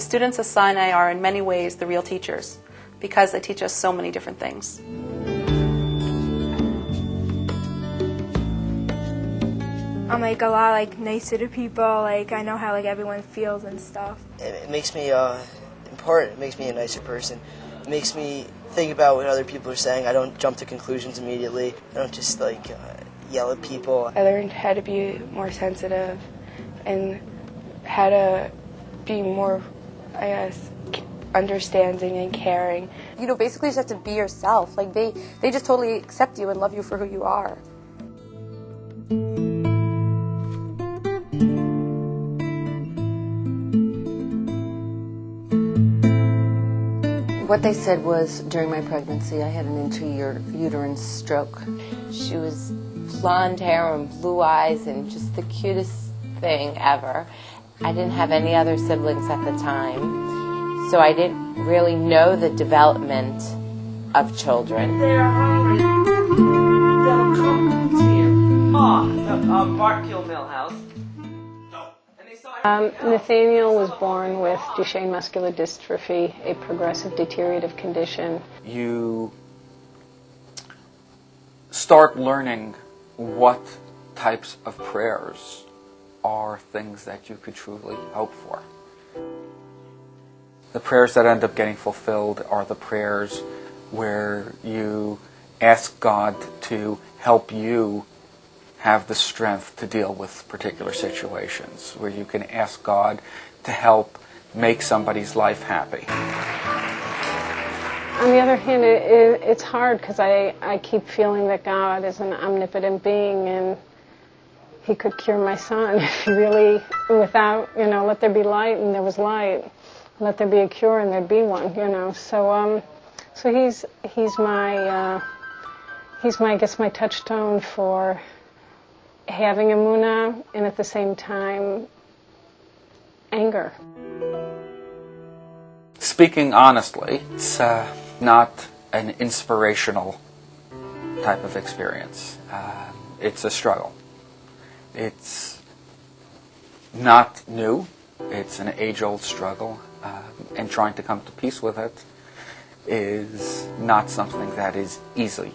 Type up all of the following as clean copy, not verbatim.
students of Sinai are in many ways the real teachers because they teach us so many different things. I'm like a lot nicer to people. I know how everyone feels and stuff. It makes me important. It makes me a nicer person. It makes me think about what other people are saying. I don't jump to conclusions immediately. I don't just yell at people. I learned how to be more sensitive and how to be more, I guess, understanding and caring. You know, basically you just have to be yourself. They just totally accept you and love you for who you are. What they said was, during my pregnancy, I had an intrauterine stroke. She was blonde hair and blue eyes and just the cutest thing ever. I didn't have any other siblings at the time, so I didn't really know the development of children. They're hungry. They'll come to you. Bartkill Millhouse. Nathaniel was born with Duchenne muscular dystrophy, a progressive deteriorative condition. You start learning what types of prayers are things that you could truly hope for. The prayers that end up getting fulfilled are the prayers where you ask God to help you have the strength to deal with particular situations, where you can ask God to help make somebody's life happy. On the other hand, it's hard because I keep feeling that God is an omnipotent being and He could cure my son if He really, without, let there be light and there was light. Let there be a cure and there'd be one, So he's my, I guess, my touchstone for having emunah and at the same time anger. Speaking honestly, it's not an inspirational type of experience. It's a struggle. It's not new. It's an age-old struggle, and trying to come to peace with it is not something that is easy.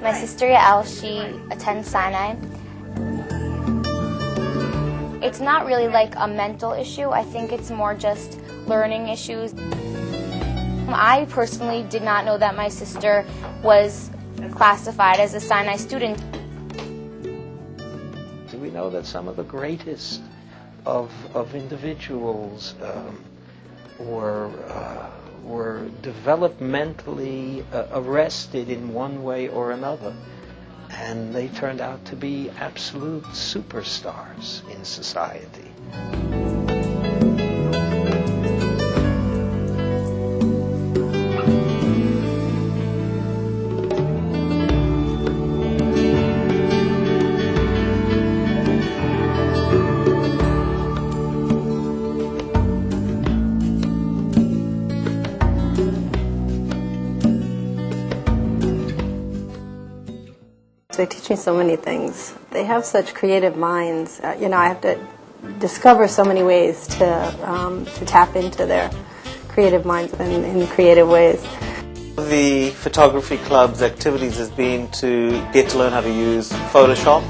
My sister Yael, she attends Sinai. It's not really a mental issue. I think it's more just learning issues. I personally did not know that my sister was classified as a Sinai student. We know that some of the greatest of individuals were developmentally arrested in one way or another, and they turned out to be absolute superstars in society. They teach me so many things. They have such creative minds. I have to discover so many ways to tap into their creative minds in creative ways. The photography club's activities has been to get to learn how to use Photoshop.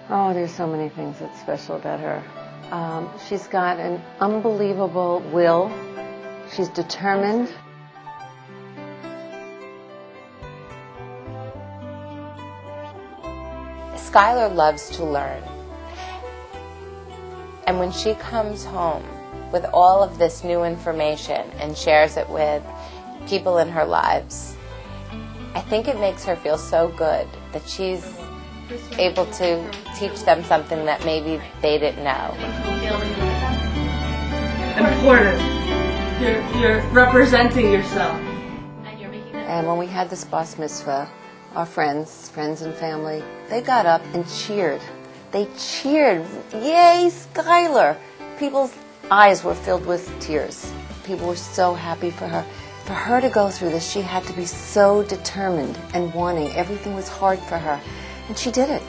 Oh, there's so many things that's special about her. She's got an unbelievable will. She's determined. Skylar loves to learn. And when she comes home with all of this new information and shares it with people in her lives, I think it makes her feel so good that she's able to teach them something that maybe they didn't know. Important. You're representing yourself. And when we had this bas mitzvah, our friends and family, they got up and cheered. They cheered, yay, Skylar! People's eyes were filled with tears. People were so happy for her. For her to go through this, she had to be so determined and wanting. Everything was hard for her, and she did it.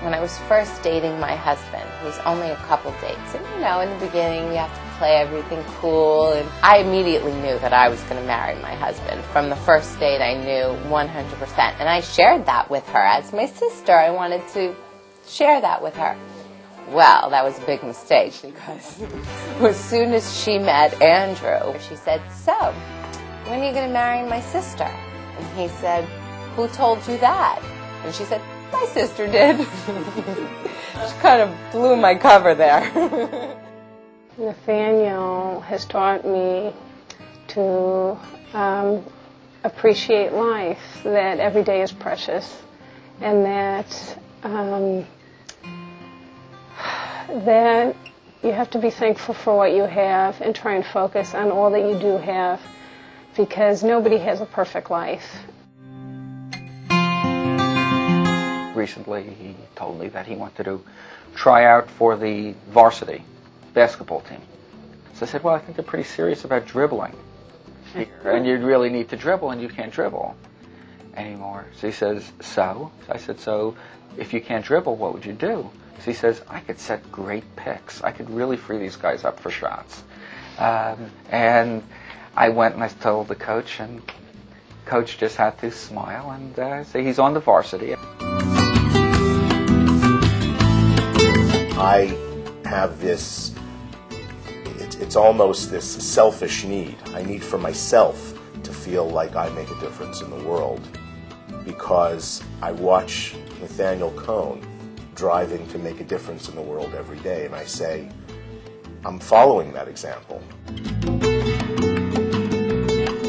When I was first dating my husband, it was only a couple dates. And you know, in the beginning, you have to play everything cool. And I immediately knew that I was going to marry my husband. From the first date, I knew 100%. And I shared that with her. As my sister, I wanted to share that with her. Well, that was a big mistake because as soon as she met Andrew, she said, "So, when are you going to marry my sister?" And he said, "Who told you that?" And she said, "My sister did." She kind of blew my cover there. Nathaniel has taught me to appreciate life, that every day is precious, and that that you have to be thankful for what you have and try and focus on all that you do have, because nobody has a perfect life. Recently, he told me that he wanted to try out for the varsity basketball team. So I said, well, I think they're pretty serious about dribbling here, and you really need to dribble, and you can't dribble anymore. So he says, so? I said, so if you can't dribble, what would you do? So he says, I could set great picks. I could really free these guys up for shots. And I went and I told the coach, and coach just had to smile and say he's on the varsity. I have this, it's almost this selfish need. I need for myself to feel like I make a difference in the world, because I watch Nathaniel Cohn driving to make a difference in the world every day, and I say, I'm following that example.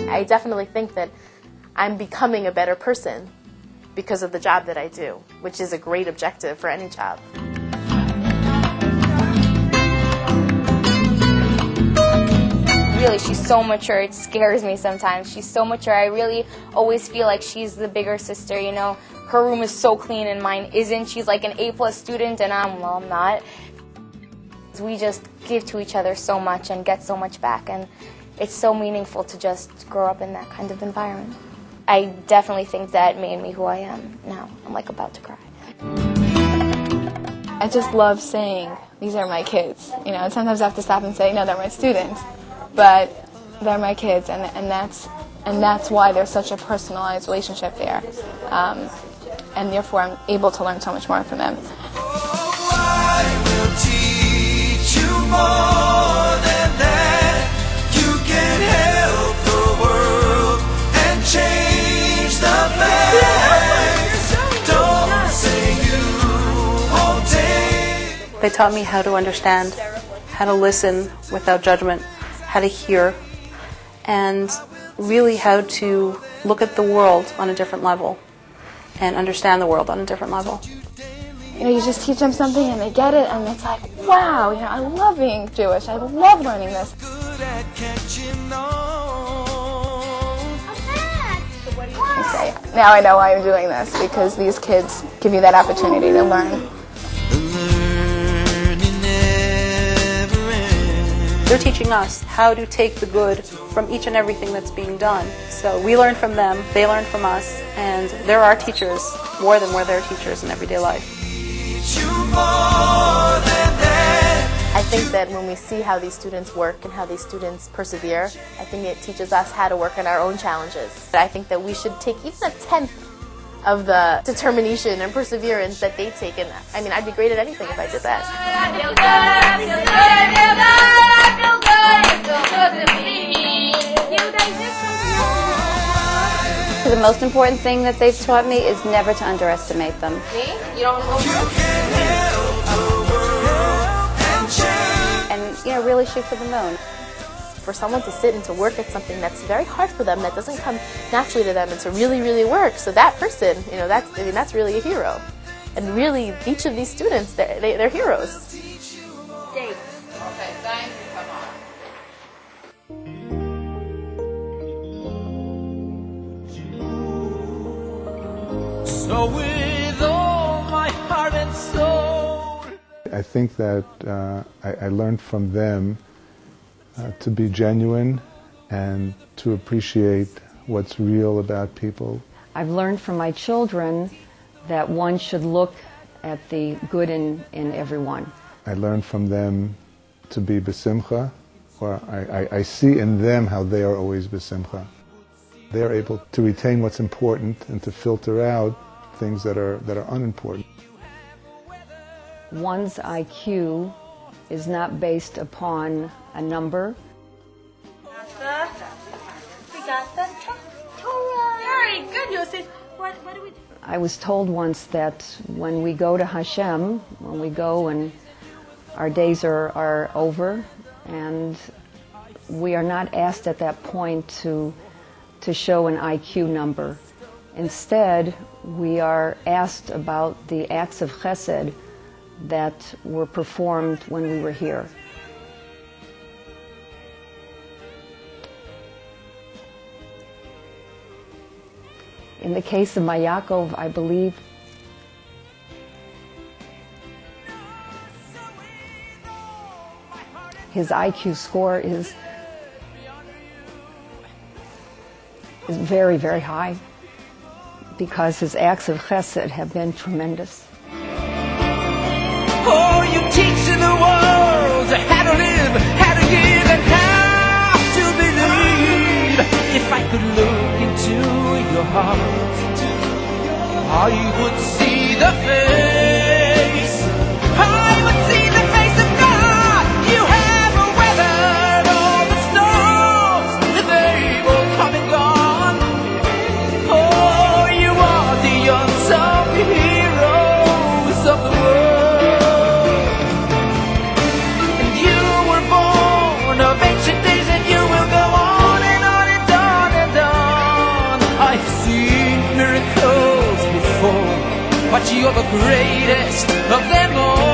I definitely think that I'm becoming a better person because of the job that I do, which is a great objective for any job. Really, she's so mature, it scares me sometimes. She's so mature. I really always feel like she's the bigger sister, you know. Her room is so clean and mine isn't. She's like an A+ student and I'm not. We just give to each other so much and get so much back, and it's so meaningful to just grow up in that kind of environment. I definitely think that made me who I am now. I'm like about to cry. I just love saying, these are my kids. You know, and sometimes I have to stop and say, no, they're my students. But they're my kids, and that's why there's such a personalized relationship there. And therefore I'm able to learn so much more from them. I will teach you more than that. You can help the world and change the past. Don't say you won't take. They taught me how to understand, how to listen without judgment, how to hear, and really how to look at the world on a different level and understand the world on a different level. You know, you just teach them something and they get it, and it's like, wow, you know, I love being Jewish. I love learning this. I say, now I know why I'm doing this, because these kids give you that opportunity to learn. They're teaching us how to take the good from each and everything that's being done. So we learn from them, they learn from us, and they're our teachers more than we're their teachers in everyday life. I think that when we see how these students work and how these students persevere, I think it teaches us how to work on our own challenges. I think that we should take even a tenth of the determination and perseverance that they take, and I mean, I'd be great at anything if I did that. the most important thing that they've taught me is never to underestimate them. Me? You don't want to go first? And, really shoot for the moon. For someone to sit and to work at something that's very hard for them, that doesn't come naturally to them, and to really, really work, so that person, that's really a hero. And really, each of these students, they're heroes. Okay, thanks. Come on. So with all my heart and soul. I think that I learned from them to be genuine and to appreciate what's real about people. I've learned from my children that one should look at the good in everyone. I learned from them to be besimcha, or I see in them how they are always besimcha. They're able to retain what's important and to filter out things that are unimportant. One's IQ is not based upon a number. We got the Torah. Very good, Yosef. What do we do? I was told once that when we go to Hashem, when we go and our days are over, and we are not asked at that point to show an IQ number. Instead, we are asked about the acts of chesed that were performed when we were here. In the case of my Yaakov, I believe his IQ score is very, very high because his acts of chesed have been tremendous. Oh, you teach the world how to live, how to give, and how to believe. If I could look into your heart, I would see the face. I would see the face of God. You have weathered all the storms, they've all come and gone. Oh, you are the unsung heroes of the world. And you were born of ancient days, and you will go on and on and on and on. I've seen miracles before, but you're the greatest of them all.